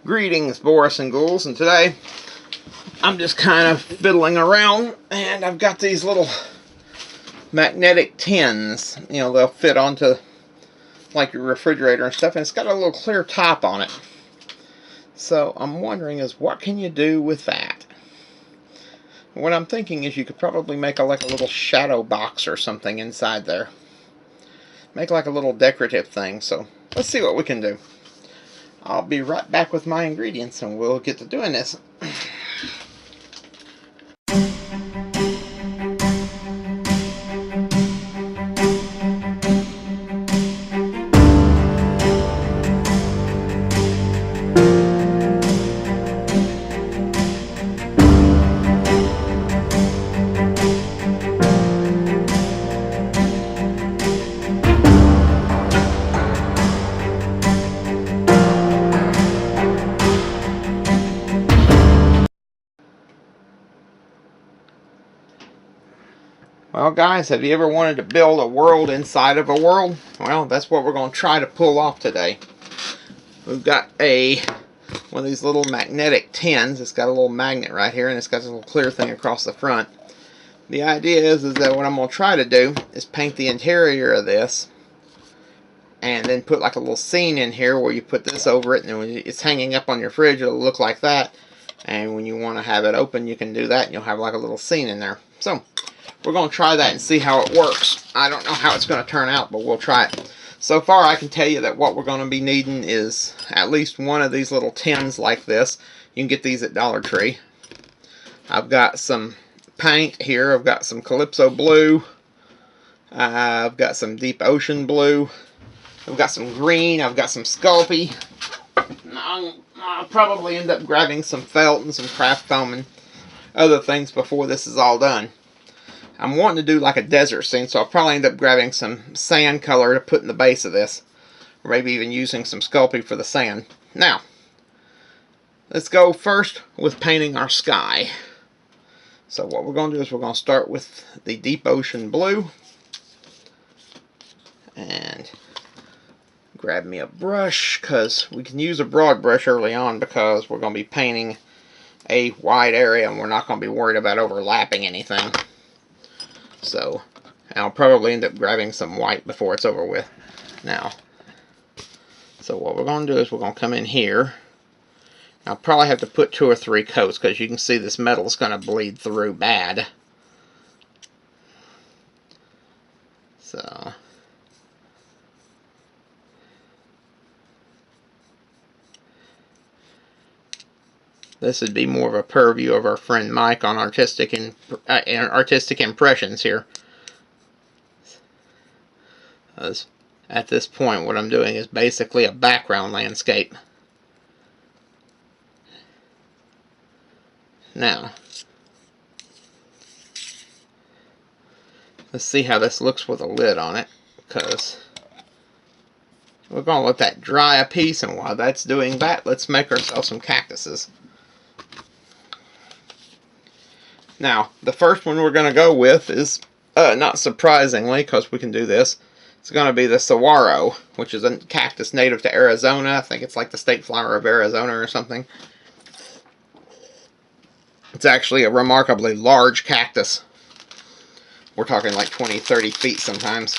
Greetings, Boris and Ghouls, and today I'm just kind of fiddling around, and I've got these little magnetic tins. You know, they'll fit onto like your refrigerator and stuff, and it's got a little clear top on it. So I'm wondering is what can you do with that? What I'm thinking is you could probably make like a little shadow box or something inside there. Make like a little decorative thing. So let's see what we can do. I'll be right back with my ingredients and we'll get to doing this. Well, guys, have you ever wanted to build a world inside of a world? Well, that's what we're going to try to pull off today. We've got one of these little magnetic tins. It's got a little magnet right here, and it's got a little clear thing across the front. The idea is that what I'm going to try to do is paint the interior of this, and then put like a little scene in here where you put this over it, and when it's hanging up on your fridge, it'll look like that. And when you want to have it open, you can do that, and you'll have like a little scene in there. So we're going to try that and see how it works. I don't know how it's going to turn out, but we'll try it. So far, I can tell you that what we're going to be needing is at least one of these little tins like this. You can get these at Dollar Tree. I've got some paint here. I've got some Calypso blue. I've got some deep ocean blue. I've got some green. I've got some Sculpey. I'll probably end up grabbing some felt and some craft foam and other things before this is all done. I'm wanting to do like a desert scene, so I'll probably end up grabbing some sand color to put in the base of this. Or maybe even using some Sculpey for the sand. Now, let's go first with painting our sky. So what we're going to do is we're going to start with the deep ocean blue. And grab me a brush, because we can use a broad brush early on because we're going to be painting a wide area and we're not going to be worried about overlapping anything. So I'll probably end up grabbing some white before it's over with. Now, so what we're going to do is we're going to come in here. I'll probably have to put 2 or 3 coats because you can see this metal is going to bleed through bad. So this would be more of a purview of our friend Mike on artistic impressions here. At this point, what I'm doing is basically a background landscape. Now, let's see how this looks with a lid on it, because we're going to let that dry a piece, and while that's doing that, let's make ourselves some cactuses. Now, the first one we're going to go with is, not surprisingly, because we can do this, it's going to be the saguaro, which is a cactus native to Arizona. I think it's like the state flower of Arizona or something. It's actually a remarkably large cactus. We're talking like 20, 30 feet sometimes.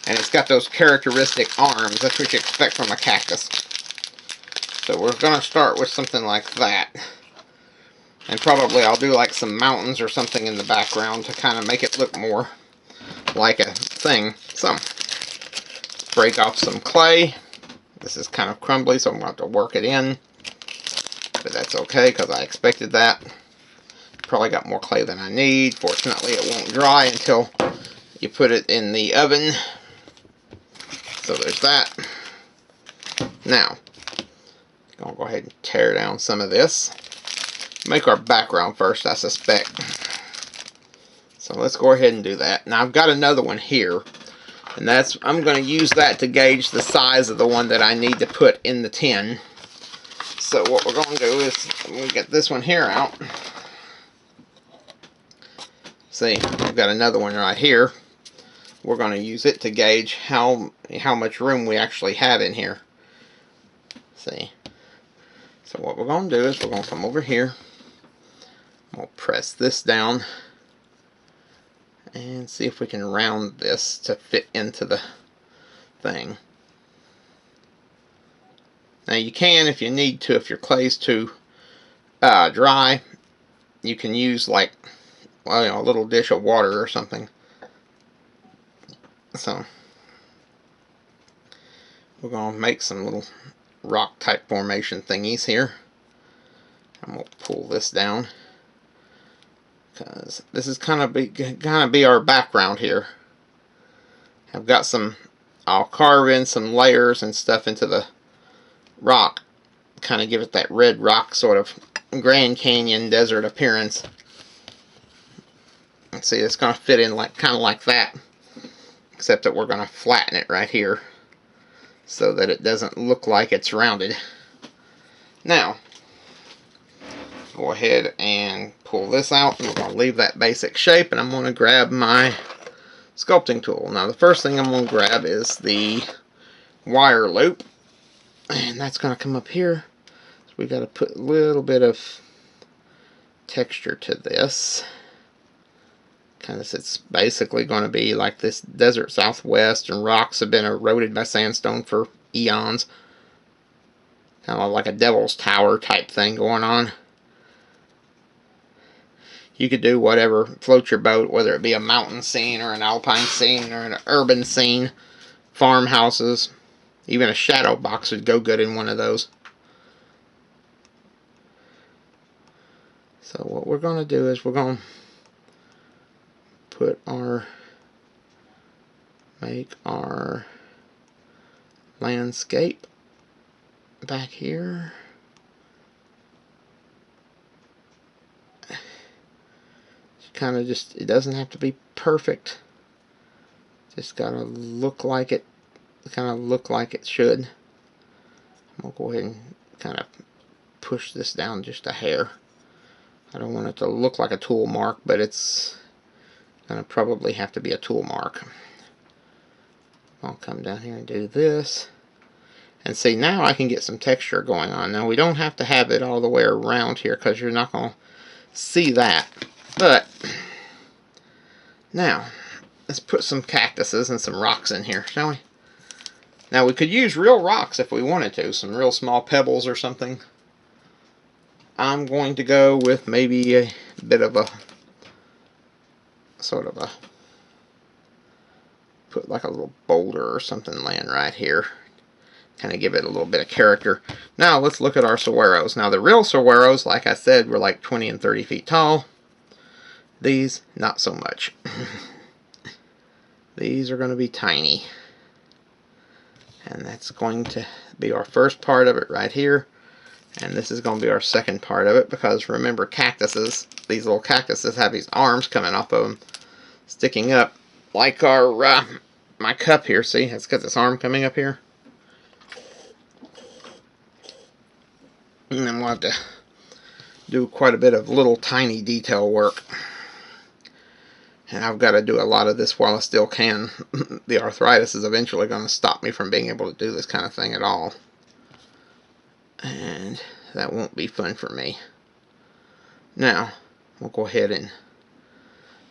And it's got those characteristic arms. That's what you expect from a cactus. So we're going to start with something like that. And probably I'll do like some mountains or something in the background to kind of make it look more like a thing. So, break off some clay. This is kind of crumbly, so I'm going to have to work it in. But that's okay, because I expected that. Probably got more clay than I need. Fortunately, it won't dry until you put it in the oven. So there's that. Now, I'm going to go ahead and tear down some of this. Make our background first, I suspect. So let's go ahead and do that. Now I've got another one here, and I'm going to use that to gauge the size of the one that I need to put in the tin. So what we're going to do is we'll get this one here out. See, I've got another one right here. We're going to use it to gauge how much room we actually have in here. See. So what we're going to do is we're going to come over here. We'll press this down and see if we can round this to fit into the thing. Now you can, if you need to, if your clay's too dry, you can use like, well, you know, a little dish of water or something. So we're going to make some little rock type formation thingies here, and we'll pull this down because this is kind of be our background here. I've got some, I'll carve in some layers and stuff into the rock, kind of give it that red rock sort of Grand Canyon desert appearance. And see, it's going to fit in like kind of like that, except that we're going to flatten it right here so that it doesn't look like it's rounded. Now, go ahead and pull this out, and we're going to leave that basic shape, and I'm going to grab my sculpting tool. Now, the first thing I'm going to grab is the wire loop, and that's going to come up here. So we got to put a little bit of texture to this. Because it's basically going to be like this desert southwest, and rocks have been eroded by sandstone for eons. Kind of like a devil's tower type thing going on. You could do whatever floats your boat, whether it be a mountain scene or an alpine scene or an urban scene, farmhouses. Even a shadow box would go good in one of those. So what we're going to do is we're going to make our landscape back here. Kind of just, it doesn't have to be perfect. Just gotta look like it, kind of look like it should. I'll go ahead and kind of push this down just a hair. I don't want it to look like a tool mark, but it's gonna probably have to be a tool mark. I'll come down here and do this. And see, now I can get some texture going on. Now we don't have to have it all the way around here because you're not going to see that. But now let's put some cactuses and some rocks in here, shall we? Now we could use real rocks if we wanted to, some real small pebbles or something. I'm going to go with maybe a bit of a sort of a, put like a little boulder or something laying right here. Kind of give it a little bit of character. Now let's look at our saguaros. Now the real saguaros, like I said, were like 20 and 30 feet tall. These, not so much. These are going to be tiny. And that's going to be our first part of it right here. And this is going to be our second part of it, because remember, cactuses, these little cactuses have these arms coming off of them, sticking up, like our my cup here. See, it's got this arm coming up here. And then we'll have to do quite a bit of little tiny detail work. And I've got to do a lot of this while I still can. The arthritis is eventually going to stop me from being able to do this kind of thing at all. And that won't be fun for me. Now, we'll go ahead and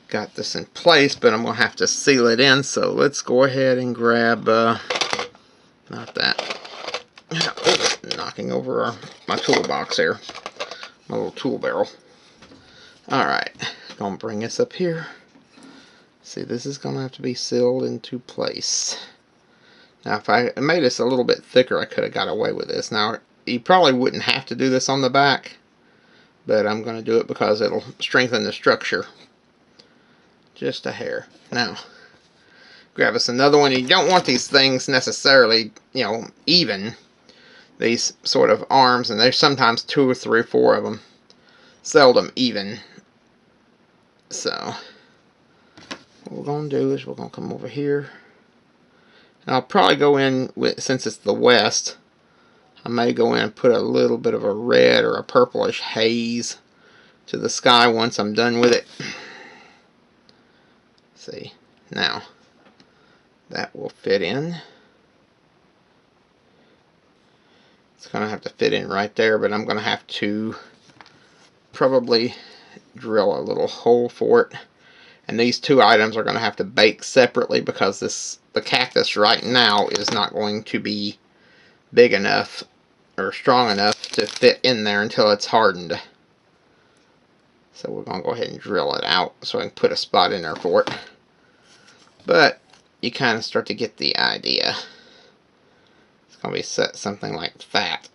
got this in place, but I'm going to have to seal it in. So let's go ahead and grab, not that. Oops, knocking over my toolbox here. My little tool barrel. Alright, going to bring this up here. See, this is going to have to be sealed into place. Now, if I made this a little bit thicker, I could have got away with this. Now, you probably wouldn't have to do this on the back, but I'm going to do it because it'll strengthen the structure. Just a hair. Now, grab us another one. You don't want these things necessarily, you know, even. These sort of arms, and there's sometimes 2 or 3 or 4 of them. Seldom even. So, what we're going to do is we're going to come over here. And I'll probably go in, with, since it's the west, I may go in and put a little bit of a red or a purplish haze to the sky once I'm done with it. See, now, that will fit in. It's going to have to fit in right there, but I'm going to have to probably drill a little hole for it. And these two items are going to have to bake separately because the cactus right now is not going to be big enough or strong enough to fit in there until it's hardened. So we're going to go ahead and drill it out so I can put a spot in there for it. But you kind of start to get the idea. It's going to be set something like that.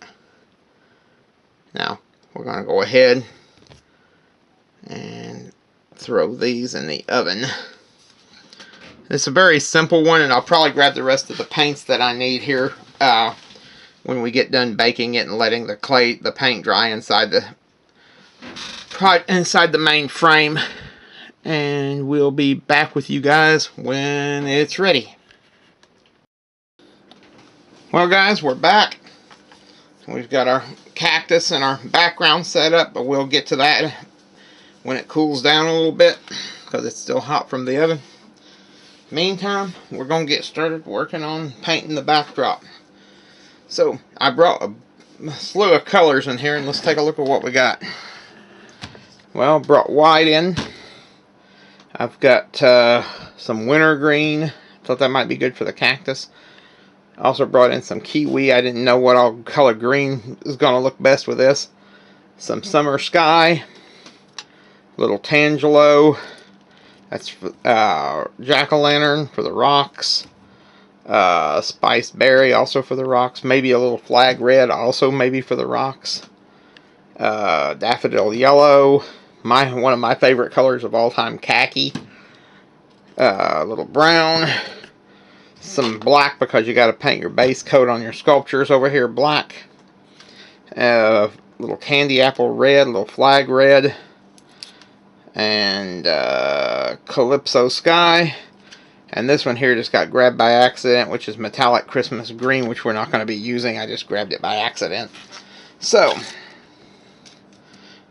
Now we're going to go ahead and throw these in the oven. It's a very simple one, and I'll probably grab the rest of the paints that I need here when we get done baking it and letting the paint dry inside the main frame. And we'll be back with you guys when it's ready. Well guys, we're back. We've got our cactus and our background set up, but we'll get to that when it cools down a little bit because it's still hot from the oven. Meantime, we're going to get started working on painting the backdrop. So I brought a slew of colors in here, and let's take a look at what we got. Well, brought white in. I've got some winter green. Thought that might be good for the cactus. I also brought in some kiwi. I didn't know what all color green is going to look best with this. Some summer sky. Little tangelo. That's jack-o'-lantern for the rocks. Spice berry also for the rocks. Maybe a little flag red also maybe for the rocks. Daffodil yellow. One of my favorite colors of all time, khaki. A little brown. Some black because you got to paint your base coat on your sculptures over here black. Little candy apple red, little flag red. And Calypso Sky. And this one here just got grabbed by accident, which is Metallic Christmas Green, which we're not going to be using. I just grabbed it by accident. So,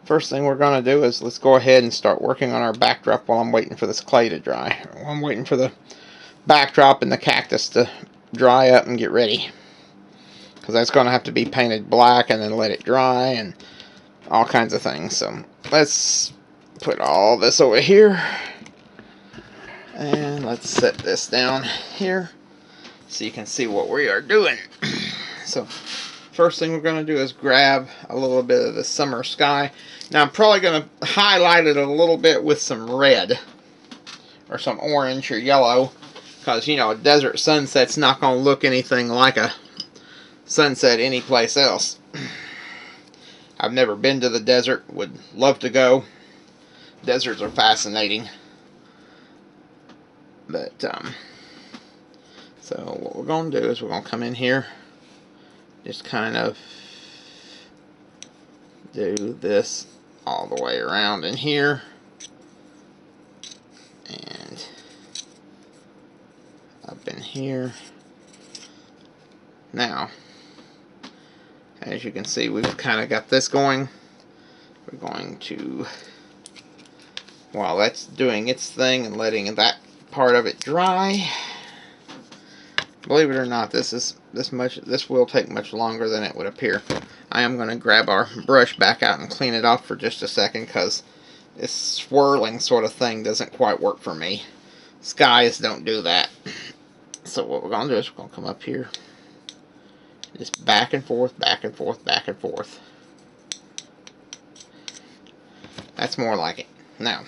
first thing we're going to do is let's go ahead and start working on our backdrop while I'm waiting for this clay to dry. While I'm waiting for the backdrop and the cactus to dry up and get ready. Because that's going to have to be painted black and then let it dry and all kinds of things. So, let's put all this over here. And let's set this down here so you can see what we are doing. So, first thing we're going to do is grab a little bit of the summer sky. Now, I'm probably going to highlight it a little bit with some red or some orange or yellow because, you know, a desert sunset's not going to look anything like a sunset anyplace else. I've never been to the desert. Would love to go. Deserts are fascinating. But, so what we're going to do is we're going to come in here, just kind of do this all the way around in here, and up in here. Now, as you can see, we've kind of got this going. We're going to, while that's doing its thing and letting that part of it dry. Believe it or not, this will take much longer than it would appear. I am going to grab our brush back out and clean it off for just a second because this swirling sort of thing doesn't quite work for me. Skies don't do that. So what we're going to do is we're going to come up here, just back and forth, back and forth, back and forth. That's more like it. Now,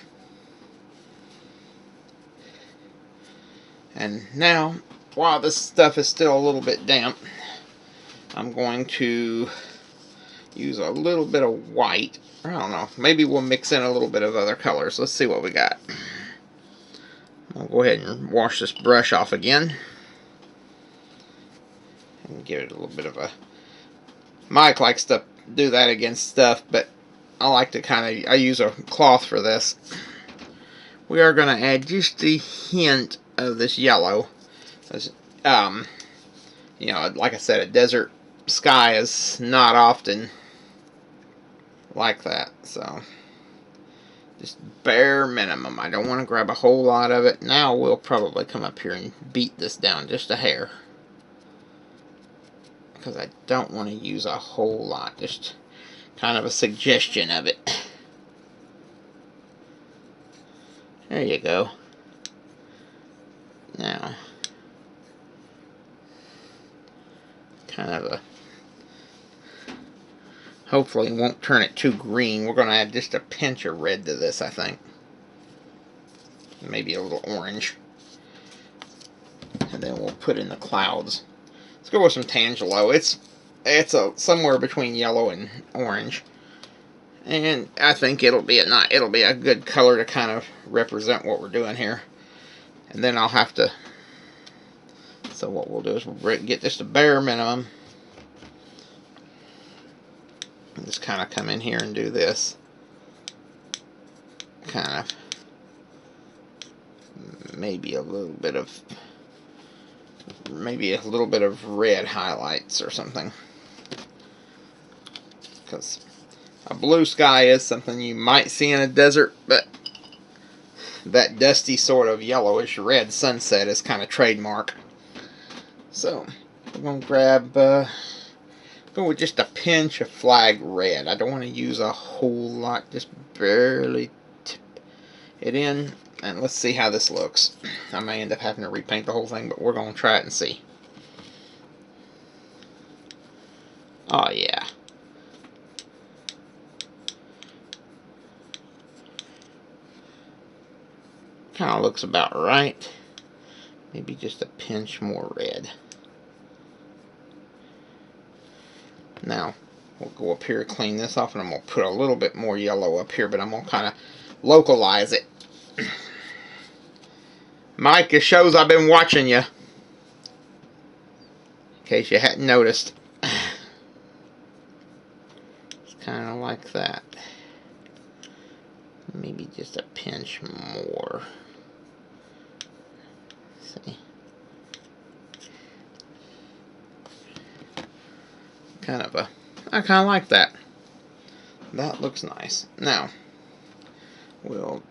and now, while this stuff is still a little bit damp, I'm going to use a little bit of white. I don't know, maybe we'll mix in a little bit of other colors. Let's see what we got. I'll go ahead and wash this brush off again. And give it a little bit of a... Mike likes to do that against stuff, but I like to kind of... I use a cloth for this. We are going to add just a hint of this yellow. You know, like I said, a desert sky is not often like that, so just bare minimum. I don't want to grab a whole lot of it. Now we'll probably come up here and beat this down just a hair. because I don't want to use a whole lot. Just kind of a suggestion of it. There you go. Now, kind of a, hopefully won't turn it too green. We're going to add just a pinch of red to this, I think. Maybe a little orange. And then we'll put in the clouds. Let's go with some Tangelo. It's somewhere between yellow and orange. And I think it'll be a good color to kind of represent what we're doing here. And then I'll have to, so what we'll do is we'll get just a bare minimum. And just kind of come in here and do this. Kind of, maybe a little bit of red highlights or something. Because a blue sky is something you might see in a desert, but that dusty sort of yellowish red sunset is kind of trademark. So we're going to grab, go with just a pinch of flag red. I don't want to use a whole lot, just barely tip it in. And let's see how this looks. I may end up having to repaint the whole thing, but we're going to try it and see. Oh yeah. Kind of looks about right. Maybe just a pinch more red. Now, we'll go up here, clean this off, and I'm going to put a little bit more yellow up here, but I'm going to kind of localize it. Mike, it shows I've been watching you. In case you hadn't noticed. It's kind of like that. Maybe just a pinch more. See? I kind of like that. That looks nice. Now, we'll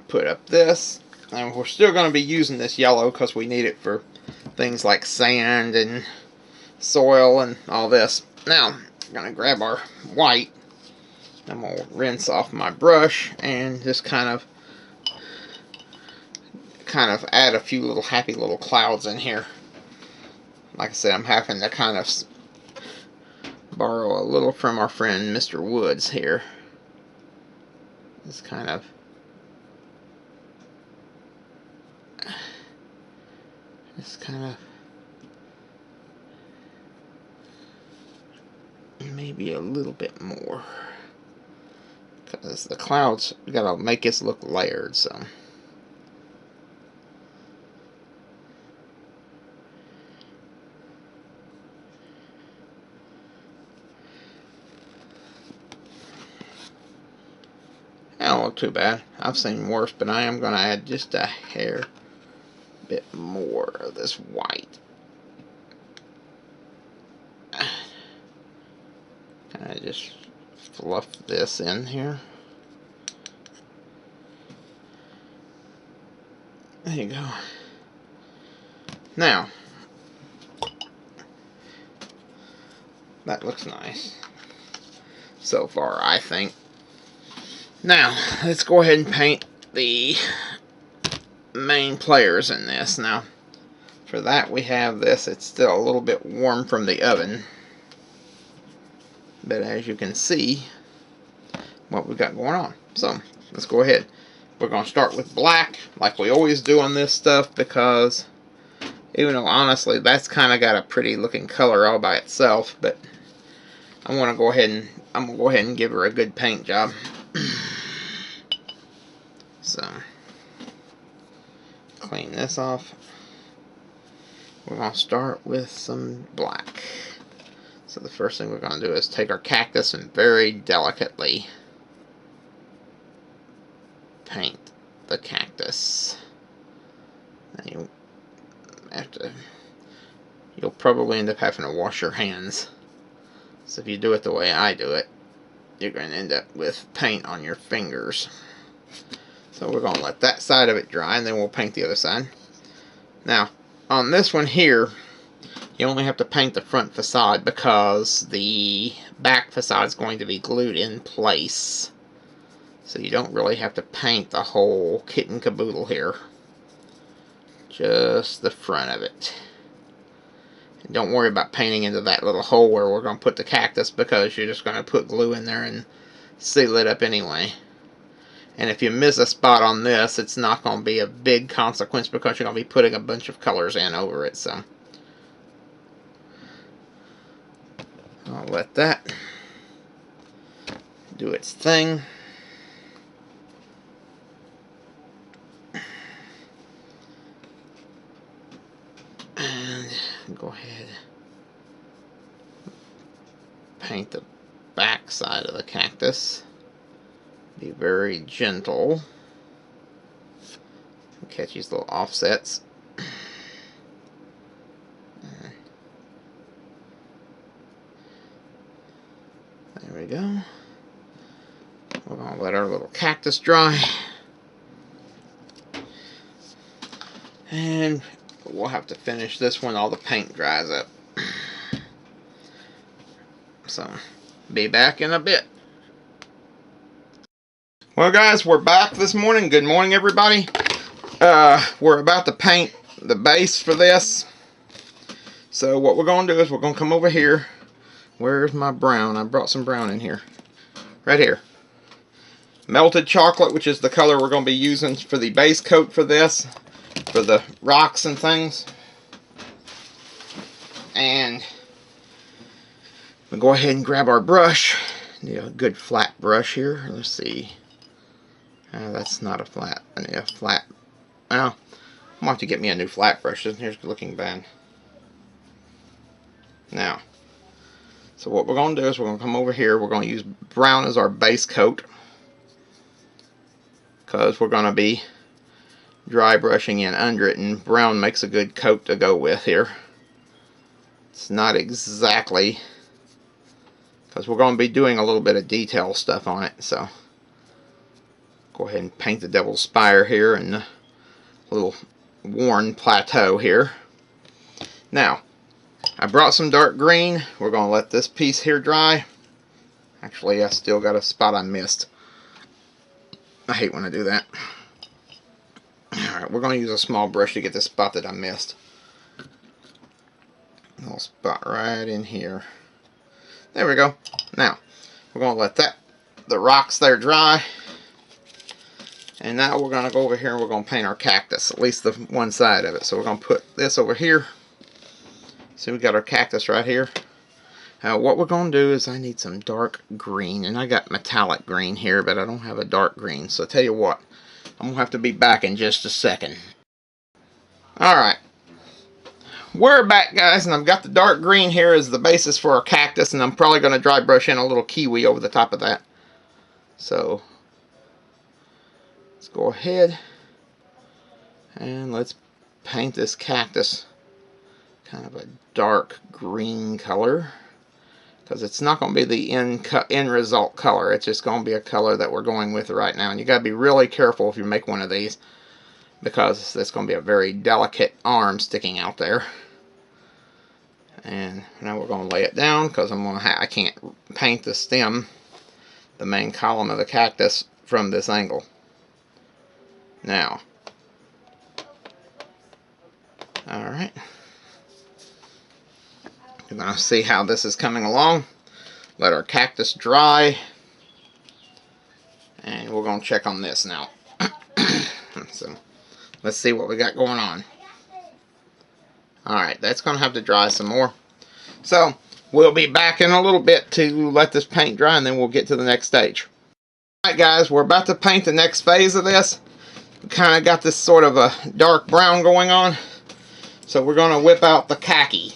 put up this. And we're still going to be using this yellow because we need it for things like sand and soil and all this. Now, I'm going to grab our white. I'm going to rinse off my brush and just kind of add a few little happy little clouds in here. Like I said, I'm having to kind of borrow a little from our friend Mr. Woods here. Just kind of maybe a little bit more, because the clouds, we gotta make this look layered. So that don't look too bad. I've seen worse, but I am gonna add just a hair bit more of this white. Kind of just fluff this in here. There you go. Now, that looks nice so far, I think. Now, let's go ahead and paint the main players in this. Now, for that we have this. It's still a little bit warm from the oven, but as you can see what we got going on. So let's go ahead. We're going to start with black like we always do on this stuff, because even though honestly that's kind of got a pretty looking color all by itself, but I'm going to go ahead and give her a good paint job. So clean this off. We're going to start with some black. So the first thing we're going to do is take our cactus and very delicately paint the cactus. And you'll probably end up having to wash your hands. So if you do it the way I do it, you're going to end up with paint on your fingers. So we're going to let that side of it dry, and then we'll paint the other side. Now, on this one here, You only have to paint the front facade because the back facade is going to be glued in place. So you don't really have to paint the whole kit and caboodle here. Just the front of it. And don't worry about painting into that little hole where we're going to put the cactus, because you're just going to put glue in there and seal it up anyway. And if you miss a spot on this, it's not going to be a big consequence because you're going to be putting a bunch of colors in over it. So I'll let that do its thing. And go ahead, paint the back side of the cactus. Be very gentle. Catch these little offsets. There we go. We're going to let our little cactus dry. And we'll have to finish this when all the paint dries up. So, be back in a bit. Well guys, we're back this morning. Good morning everybody. We're about to paint the base for this. So what we're going to do is we're going to come over here. Where's my brown? I brought some brown in here. Right here. Melted chocolate, which is the color we're going to be using for the base coat for this. For the rocks and things. And we'll go ahead and grab our brush. Need a good flat brush here. Let's see. That's not a flat. I need a flat. Well, I'm going to have to get me a new flat brush. Here's looking bad. Now, so what we're going to do is we're going to come over here. We're going to use brown as our base coat, because we're going to be dry brushing in under it, and brown makes a good coat to go with here. It's not exactly, because we're going to be doing a little bit of detail stuff on it. So go ahead and paint the devil's spire here and the little worn plateau here. Now, I brought some dark green. We're going to let this piece here dry. Actually, I still got a spot I missed. I hate when I do that. Alright, we're going to use a small brush to get this spot that I missed. A little spot right in here. There we go. Now, we're going to let the rocks there dry. And now we're going to go over here and we're going to paint our cactus, at least the one side of it. So we're going to put this over here. See, we got our cactus right here. What we're going to do is I need some dark green. And I got metallic green here, but I don't have a dark green. So I tell you what, I'm going to have to be back in just a second. Alright. We're back, guys, and I've got the dark green here as the basis for our cactus. And I'm probably going to dry brush in a little kiwi over the top of that. So let's go ahead and let's paint this cactus kind of a dark green color, because it's not going to be the end result color. It's just going to be a color that we're going with right now. And you got to be really careful if you make one of these, because it's going to be a very delicate arm sticking out there. And now we're going to lay it down, because I can't paint the stem, the main column of the cactus, from this angle. Now, alright, you're going to see how this is coming along. Let our cactus dry, and we're going to check on this now. So, let's see what we got going on. Alright, that's going to have to dry some more. So, we'll be back in a little bit to let this paint dry, and then we'll get to the next stage. Alright guys, we're about to paint the next phase of this. We kind of got this sort of a dark brown going on. So we're going to whip out the khaki.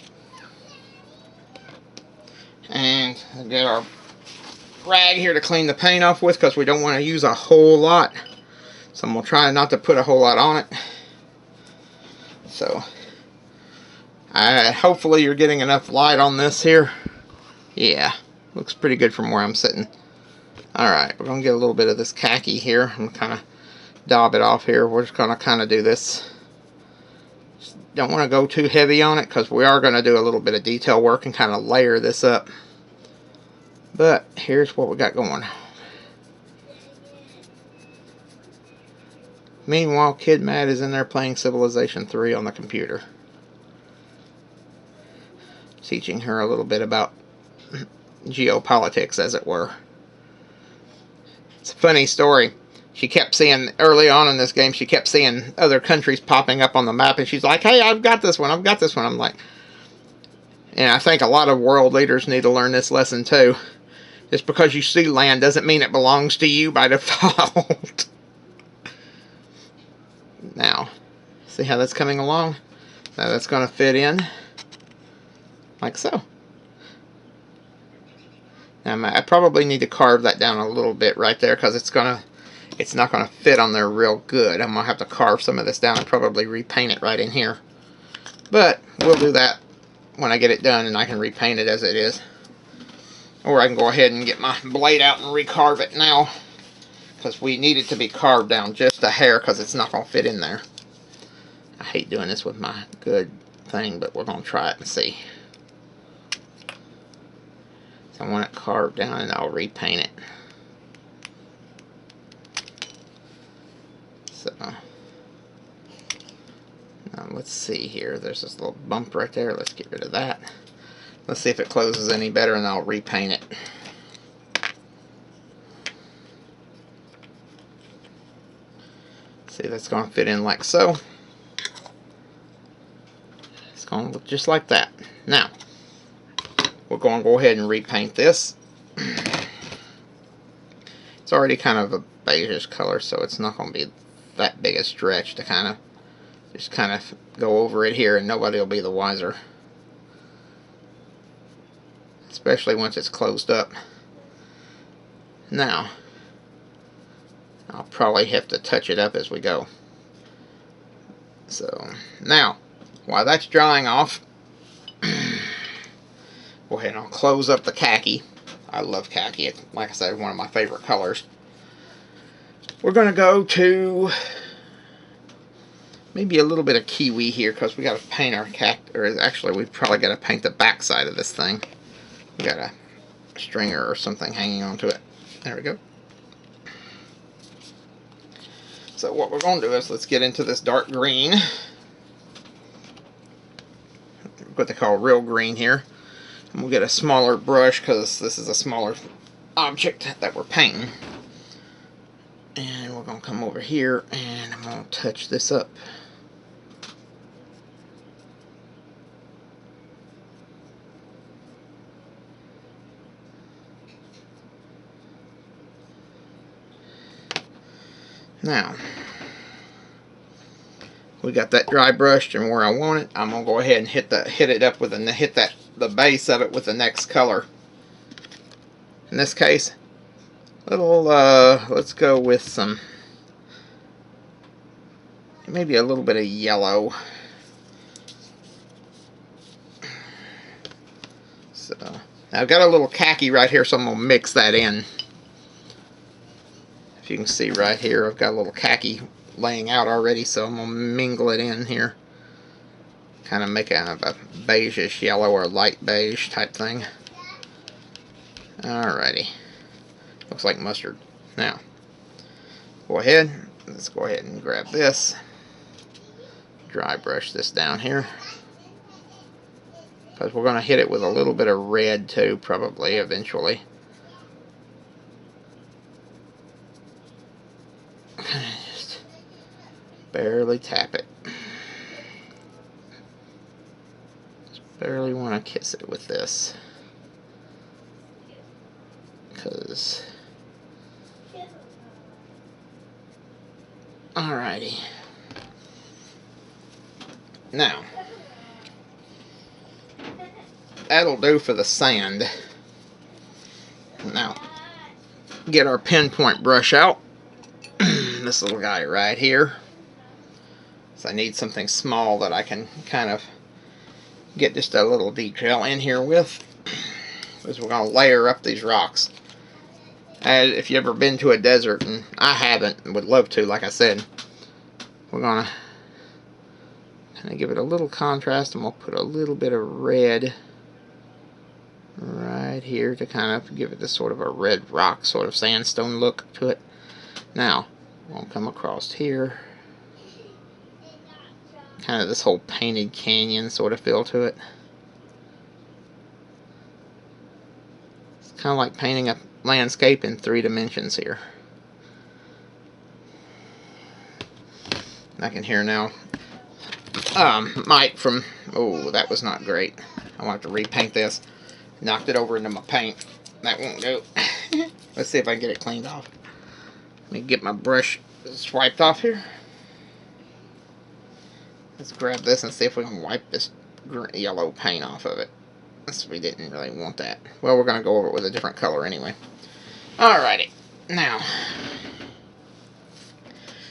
And get our rag here to clean the paint off with, because we don't want to use a whole lot. So I'm going to try not to put a whole lot on it. So hopefully you're getting enough light on this here. Yeah, looks pretty good from where I'm sitting. Alright, we're going to get a little bit of this khaki here. I'm kind of daub it off here. We're just going to kind of do this Don't want to go too heavy on it because we are going to do a little bit of detail work and kind of layer this up. But here's what we got going. Meanwhile, Kid Matt is in there playing Civilization 3 on the computer. Teaching her a little bit about geopolitics, as it were. It's a funny story. She kept seeing, early on in this game, she kept seeing other countries popping up on the map, and she's like, hey, I've got this one, I've got this one. I'm like, and I think a lot of world leaders need to learn this lesson too. Just because you see land doesn't mean it belongs to you by default. Now, see how that's coming along? Now that's going to fit in like so. Now I probably need to carve that down a little bit right there because it's not going to fit on there real good. I'm going to have to carve some of this down and probably repaint it right in here. But we'll do that when I get it done and I can repaint it as it is. Or I can go ahead and get my blade out and recarve it now, because we need it to be carved down just a hair because it's not going to fit in there. I hate doing this with my good thing, but we're going to try it and see. So I want it carved down and I'll repaint it. So, now let's see here. There's this little bump right there. Let's get rid of that. Let's see if it closes any better and I'll repaint it. See, that's going to fit in like so. It's going to look just like that. Now, we're going to go ahead and repaint this. It's already kind of a beigeish color, so it's not going to be that big a stretch to just kind of go over it here and nobody will be the wiser. Especially once it's closed up. Now, I'll probably have to touch it up as we go. So, now, while that's drying off, go ahead and I'll close up the khaki. I love khaki. It's, like I said, one of my favorite colors. We're going to go to maybe a little bit of kiwi here because we got to paint our or actually we've probably got to paint the back side of this thing. We got a stringer or something hanging onto it. There we go. So what we're going to do is let's get into this dark green. What they call real green here. And we'll get a smaller brush because this is a smaller object that we're painting. And we're going to come over here and I'm going to touch this up. Now, we got that dry brushed and where I want it, I'm gonna go ahead and hit it up with the base of it with the next color. In this case, let's go with some, maybe a little bit of yellow. So now I've got a little khaki right here, so I'm gonna mix that in. If you can see right here, I've got a little khaki laying out already, so I'm going to mingle it in here. Kind of make kind of a beigeish yellow or light beige type thing. Alrighty. Looks like mustard. Now, let's go ahead and grab this. Dry brush this down here. Because we're going to hit it with a little bit of red too, probably, eventually. Just barely tap it. Just barely want to kiss it with this. Because... Alrighty. Now, that'll do for the sand. Now, get our pinpoint brush out. This little guy right here. So I need something small that I can kind of get just a little detail in here with. Because we're going to layer up these rocks. If you've ever been to a desert, and I haven't, and would love to, like I said, we're going to kind of give it a little contrast, and we'll put a little bit of red right here to kind of give it this sort of a red rock, sort of sandstone look to it. Now, we'll come across here. Kind of this whole painted canyon sort of feel to it. It's kind of like painting a landscape in 3 dimensions here. I can hear now Mike from, oh, that was not great. I want to repaint this. Knocked it over into my paint. That won't do. Let's see if I can get it cleaned off. Let me get my brush swiped off here. Let's grab this and see if we can wipe this yellow paint off of it. We didn't really want that. Well, we're going to go over it with a different color anyway. Alrighty. Now,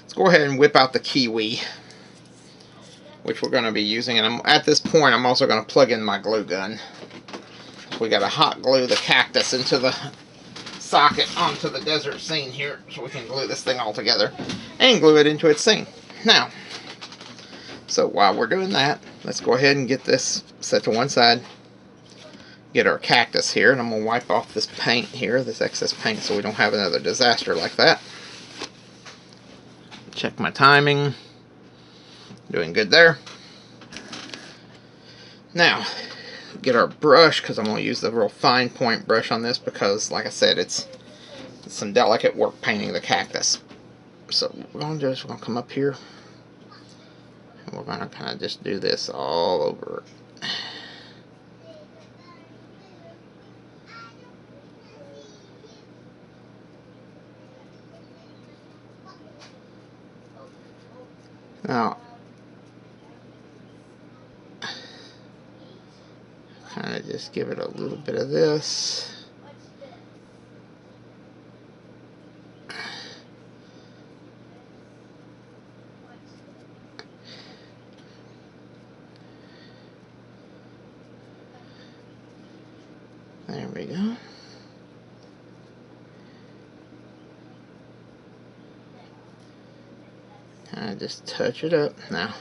let's go ahead and whip out the kiwi, which we're going to be using. And at this point, I'm also going to plug in my glue gun. We got to hot glue the cactus into the socket onto the desert scene here, so we can glue this thing all together and glue it into its scene. Now, so while we're doing that, let's go ahead and get this set to one side. Get our cactus here, and I'm going to wipe off this paint here, this excess paint, so we don't have another disaster like that. Check my timing. Doing good there. Now, get our brush, because I'm going to use the real fine point brush on this, because, like I said, it's some delicate work painting the cactus. So what we're going to do is we're going to come up here, and we're going to kind of just do this all over it. Now, kind of just give it a little bit of this. There we go. Kind of just touch it up. Now,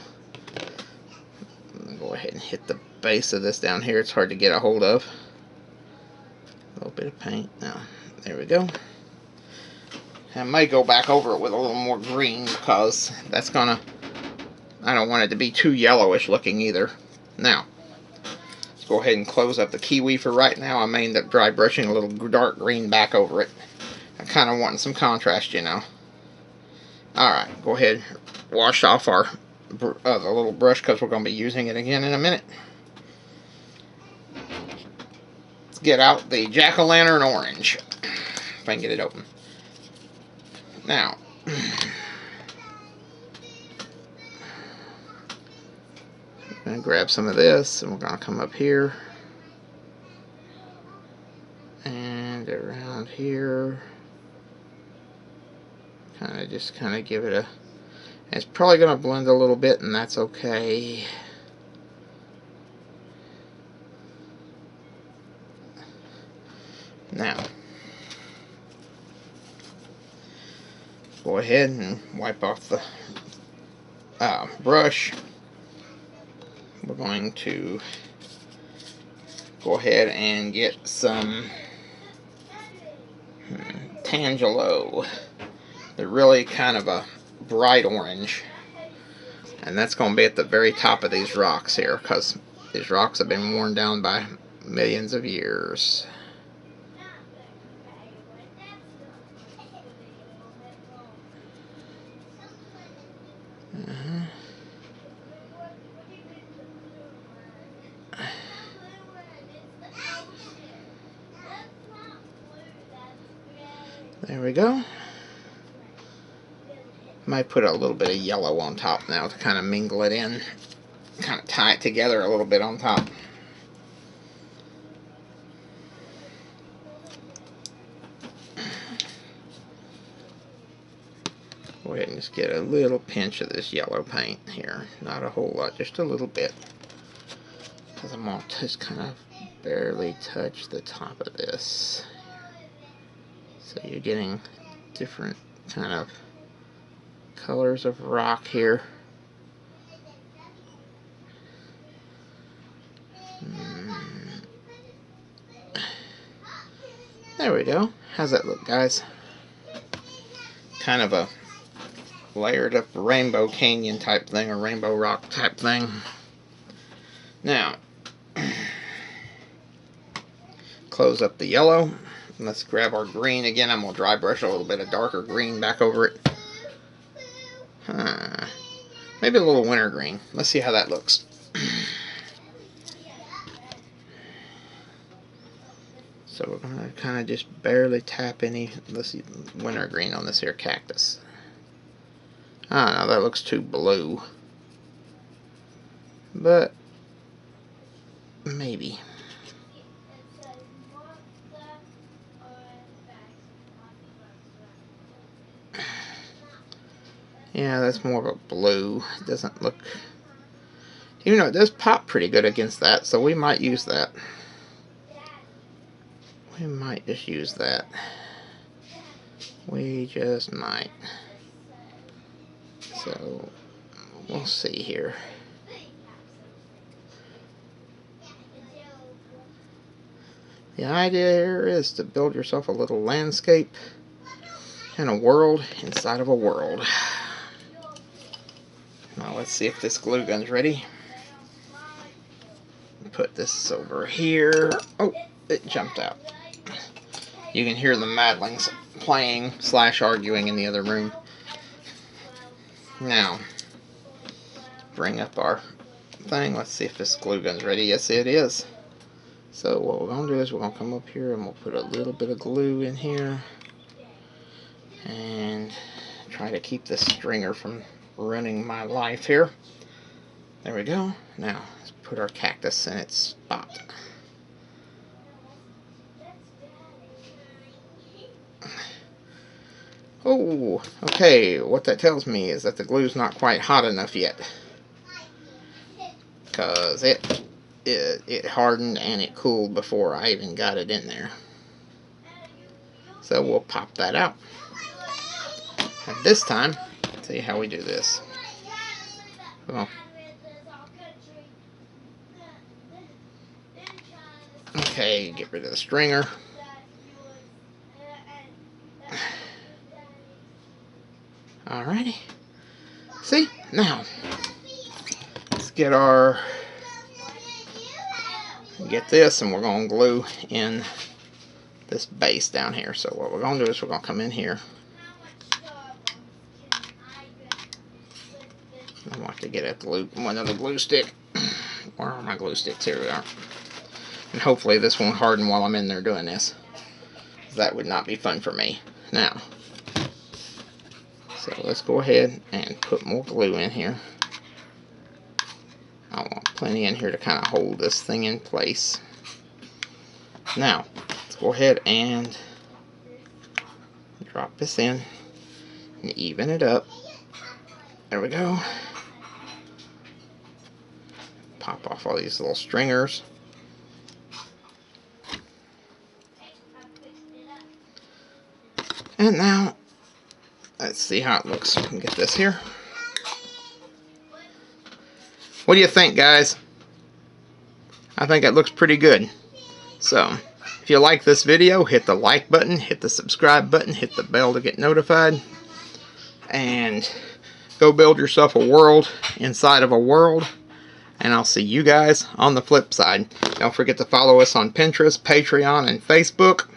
I'm going to go ahead and hit the base of this down here. It's hard to get a hold of. A little bit of paint. Now, there we go. I may go back over it with a little more green, because that's going to, I don't want it to be too yellowish looking either. Now, let's go ahead and close up the kiwi for right now. I may end up dry brushing a little dark green back over it. I kind of want some contrast, you know. Alright, go ahead and wash off our the little brush, because we're going to be using it again in a minute. Let's get out the jack-o'-lantern orange, if I can get it open. Now, I'm going to grab some of this, and we're going to come up here and around here. Just kind of give it a, it's probably going to blend a little bit, and that's okay. Now, go ahead and wipe off the brush. We're going to go ahead and get some Tangelo. They're really kind of a bright orange, and that's going to be at the very top of these rocks here, because these rocks have been worn down by millions of years. There we go. Might put a little bit of yellow on top now to kind of mingle it in, kind of tie it together a little bit on top. Go ahead and just get a little pinch of this yellow paint here. Not a whole lot, just a little bit. Because I'm going to just kind of barely touch the top of this. So you're getting different kind of colors of rock here. There we go. How's that look, guys? Kind of a layered up rainbow canyon type thing, or rainbow rock type thing. Now, close up the yellow. Let's grab our green again. I'm going to dry brush a little bit of darker green back over it. Maybe a little winter green. Let's see how that looks. So we're going to kind of just barely tap any, let's see, winter green on this here cactus. I don't know, that looks too blue. But maybe. Yeah, that's more of a blue. It doesn't look... You know, it does pop pretty good against that, so we might use that. We might just use that. We just might. So, we'll see here. The idea here is to build yourself a little landscape and a world inside of a world. Now let's see if this glue gun's ready. Put this over here. Oh, it jumped out. You can hear the Madlings playing / arguing in the other room. Now, bring up our thing. Let's see if this glue gun's ready. Yes, it is. So what we're going to do is we're going to come up here and we'll put a little bit of glue in here. And try to keep this stringer from running my life here. There we go. Now, let's put our cactus in its spot. Oh, okay. What that tells me is that the glue's not quite hot enough yet. Because it hardened and it cooled before I even got it in there. So we'll pop that out. And this time, let's see how we do this. Well, okay, get rid of the stringer. Alrighty. See, now let's get this, and we're going to glue in this base down here. So what we're going to do is we're going to come in here. I want to get another glue stick. Where are my glue sticks? Here we are. And hopefully this won't harden while I'm in there doing this. That would not be fun for me. Now, so let's go ahead and put more glue in here. I want plenty in here to kind of hold this thing in place. Now, let's go ahead and drop this in and even it up. There we go. Pop off all these little stringers. And now, let's see how it looks. We can get this here. What do you think, guys? I think it looks pretty good. So, if you like this video, hit the like button, hit the subscribe button, hit the bell to get notified. And go build yourself a world inside of a world. And I'll see you guys on the flip side. Don't forget to follow us on Pinterest, Patreon, and Facebook.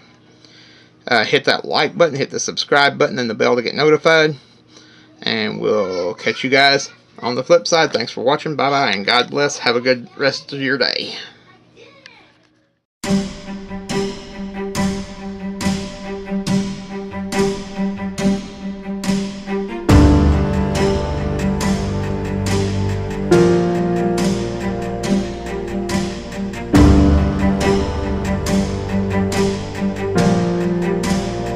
Hit that like button, hit the subscribe button, and the bell to get notified. And we'll catch you guys on the flip side. Thanks for watching. Bye-bye, and God bless. Have a good rest of your day.